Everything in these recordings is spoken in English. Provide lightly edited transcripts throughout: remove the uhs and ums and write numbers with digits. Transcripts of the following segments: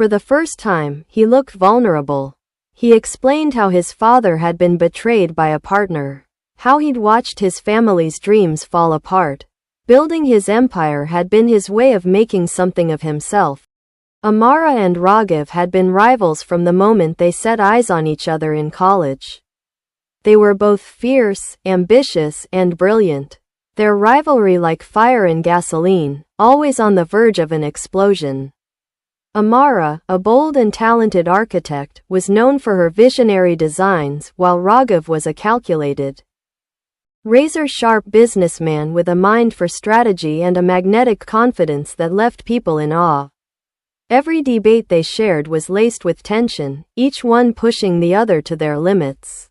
For the first time, he looked vulnerable. He explained how his father had been betrayed by a partner, how he'd watched his family's dreams fall apart. Building his empire had been his way of making something of himself. Amara and Raghav had been rivals from the moment they set eyes on each other in college. They were both fierce, ambitious, and brilliant. Their rivalry like fire and gasoline, always on the verge of an explosion. Amara, a bold and talented architect, was known for her visionary designs, while Raghav was a calculated, razor-sharp businessman with a mind for strategy and a magnetic confidence that left people in awe. Every debate they shared was laced with tension, each one pushing the other to their limits.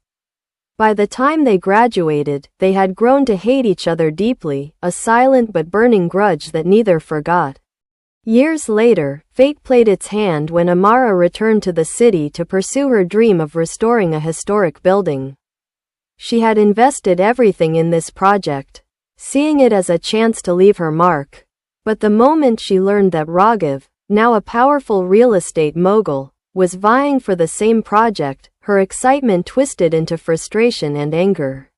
By the time they graduated, they had grown to hate each other deeply, a silent but burning grudge that neither forgot. Years later, fate played its hand when Amara returned to the city to pursue her dream of restoring a historic building. She had invested everything in this project, seeing it as a chance to leave her mark. But the moment she learned that Raghav, now a powerful real estate mogul, was vying for the same project, her excitement twisted into frustration and anger.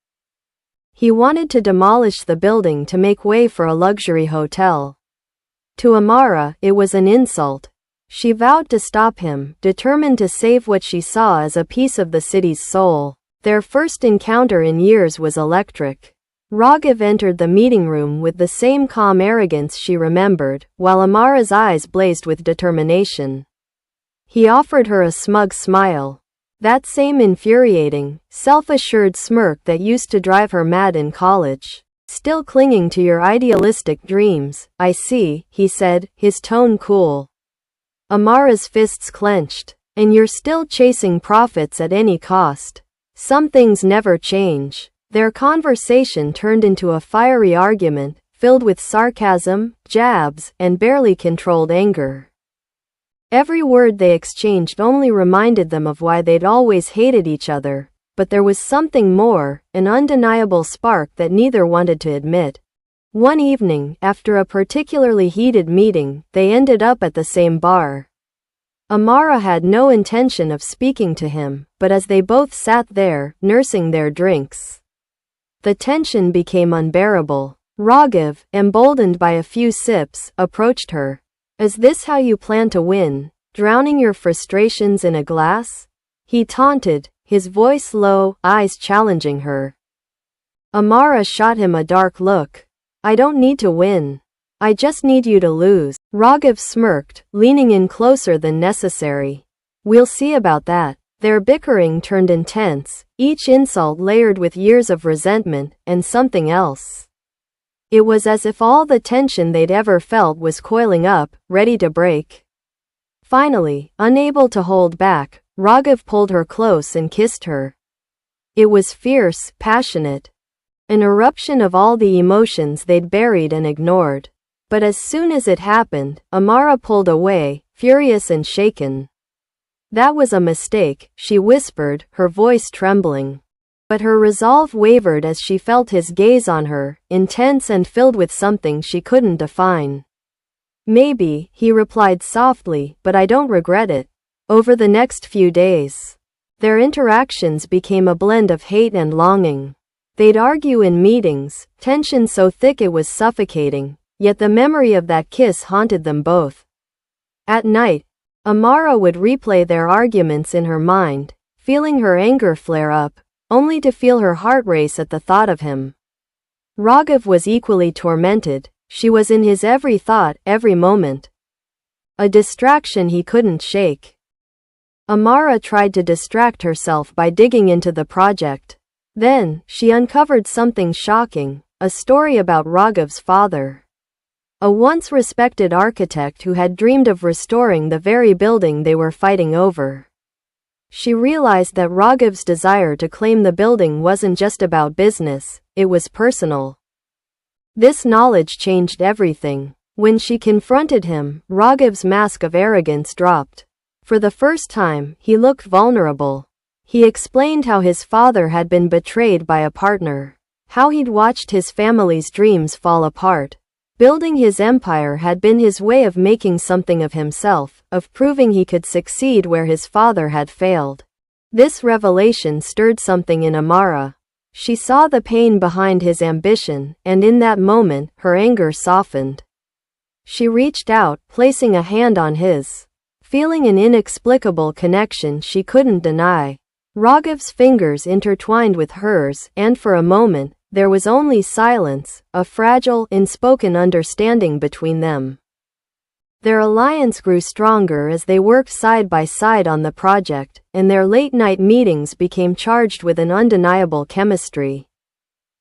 He wanted to demolish the building to make way for a luxury hotel. To Amara, it was an insult. She vowed to stop him, determined to save what she saw as a piece of the city's soul. Their first encounter in years was electric. Raghav entered the meeting room with the same calm arrogance she remembered, while Amara's eyes blazed with determination. He offered her a smug smile. That same infuriating, self-assured smirk that used to drive her mad in college. Still clinging to your idealistic dreams, I see, he said, his tone cool. Amara's fists clenched. And you're still chasing profits at any cost. Some things never change. Their conversation turned into a fiery argument, filled with sarcasm, jabs, and barely controlled anger. Every word they exchanged only reminded them of why they'd always hated each other. But there was something more, an undeniable spark that neither wanted to admit. One evening, after a particularly heated meeting, they ended up at the same bar. Amara had no intention of speaking to him, but as they both sat there, nursing their drinks, the tension became unbearable. Raghav, emboldened by a few sips, approached her. Is this how you plan to win? Drowning your frustrations in a glass? He taunted, his voice low, eyes challenging her. Amara shot him a dark look. I don't need to win. I just need you to lose. Raghav smirked, leaning in closer than necessary. We'll see about that. Their bickering turned intense, each insult layered with years of resentment, and something else. It was as if all the tension they'd ever felt was coiling up, ready to break. Finally, unable to hold back, Raghav pulled her close and kissed her. It was fierce, passionate. An eruption of all the emotions they'd buried and ignored. But as soon as it happened, Amara pulled away, furious and shaken. That was a mistake, she whispered, her voice trembling. But her resolve wavered as she felt his gaze on her, intense and filled with something she couldn't define. Maybe, he replied softly, but I don't regret it. Over the next few days, their interactions became a blend of hate and longing. They'd argue in meetings, tension so thick it was suffocating, yet the memory of that kiss haunted them both. At night, Amara would replay their arguments in her mind, feeling her anger flare up, only to feel her heart race at the thought of him. Raghav was equally tormented. She was in his every thought, every moment. A distraction he couldn't shake. Amara tried to distract herself by digging into the project. Then, she uncovered something shocking, a story about Raghav's father. A once respected architect who had dreamed of restoring the very building they were fighting over. She realized that Raghav's desire to claim the building wasn't just about business, it was personal. This knowledge changed everything. When she confronted him, Raghav's mask of arrogance dropped. For the first time, he looked vulnerable. He explained how his father had been betrayed by a partner, how he'd watched his family's dreams fall apart. Building his empire had been his way of making something of himself, of proving he could succeed where his father had failed. This revelation stirred something in Amara. She saw the pain behind his ambition, and in that moment, her anger softened. She reached out, placing a hand on his, feeling an inexplicable connection she couldn't deny. Raghav's fingers intertwined with hers, and for a moment, there was only silence, a fragile, unspoken understanding between them. Their alliance grew stronger as they worked side by side on the project, and their late-night meetings became charged with an undeniable chemistry.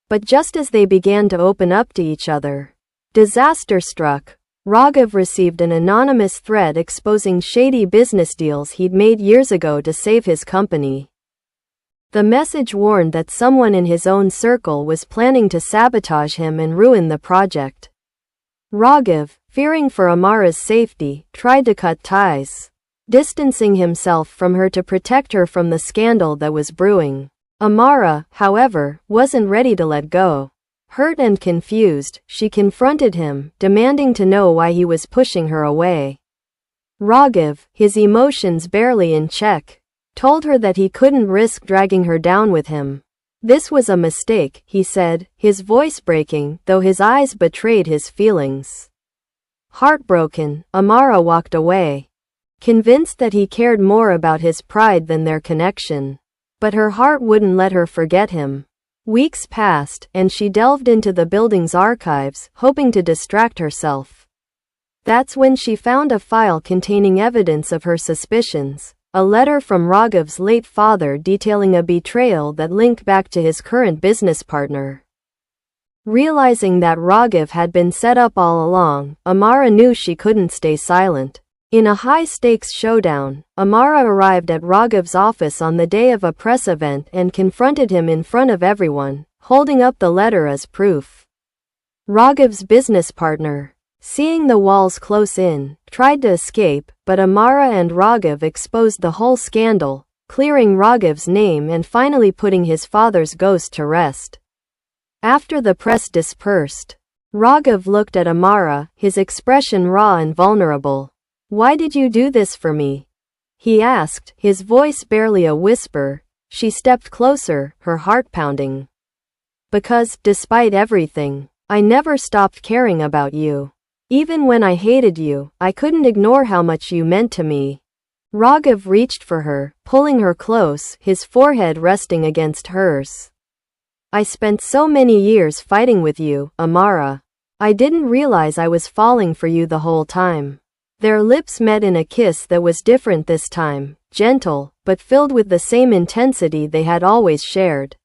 But just as they began to open up to each other, disaster struck. Raghav received an anonymous threat exposing shady business deals he'd made years ago to save his company. The message warned that someone in his own circle was planning to sabotage him and ruin the project. Raghav, fearing for Amara's safety, tried to cut ties, distancing himself from her to protect her from the scandal that was brewing. Amara, however, wasn't ready to let go. Hurt and confused, she confronted him, demanding to know why he was pushing her away. Raghav, his emotions barely in check, told her that he couldn't risk dragging her down with him. This was a mistake, he said, his voice breaking, though his eyes betrayed his feelings. Heartbroken, Amara walked away, convinced that he cared more about his pride than their connection. But her heart wouldn't let her forget him. Weeks passed, and she delved into the building's archives, hoping to distract herself. That's when she found a file containing evidence of her suspicions. A letter from Raghav's late father detailing a betrayal that linked back to his current business partner. Realizing that Raghav had been set up all along, Amara knew she couldn't stay silent. In a high-stakes showdown, Amara arrived at Raghav's office on the day of a press event and confronted him in front of everyone, holding up the letter as proof. Raghav's business partner, seeing the walls close in, tried to escape, but Amara and Raghav exposed the whole scandal, clearing Raghav's name and finally putting his father's ghost to rest. After the press dispersed, Raghav looked at Amara, his expression raw and vulnerable. "Why did you do this for me?" he asked, his voice barely a whisper. She stepped closer, her heart pounding. "Because, despite everything, I never stopped caring about you. Even when I hated you, I couldn't ignore how much you meant to me." Raghav reached for her, pulling her close, his forehead resting against hers. "I spent so many years fighting with you, Amara. I didn't realize I was falling for you the whole time." Their lips met in a kiss that was different this time, gentle, but filled with the same intensity they had always shared.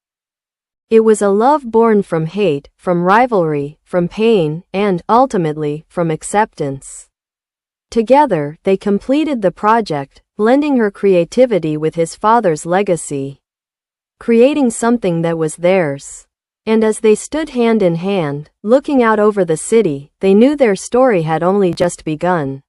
It was a love born from hate, from rivalry, from pain, and, ultimately, from acceptance. Together, they completed the project, blending her creativity with his father's legacy, creating something that was theirs. And as they stood hand in hand, looking out over the city, they knew their story had only just begun.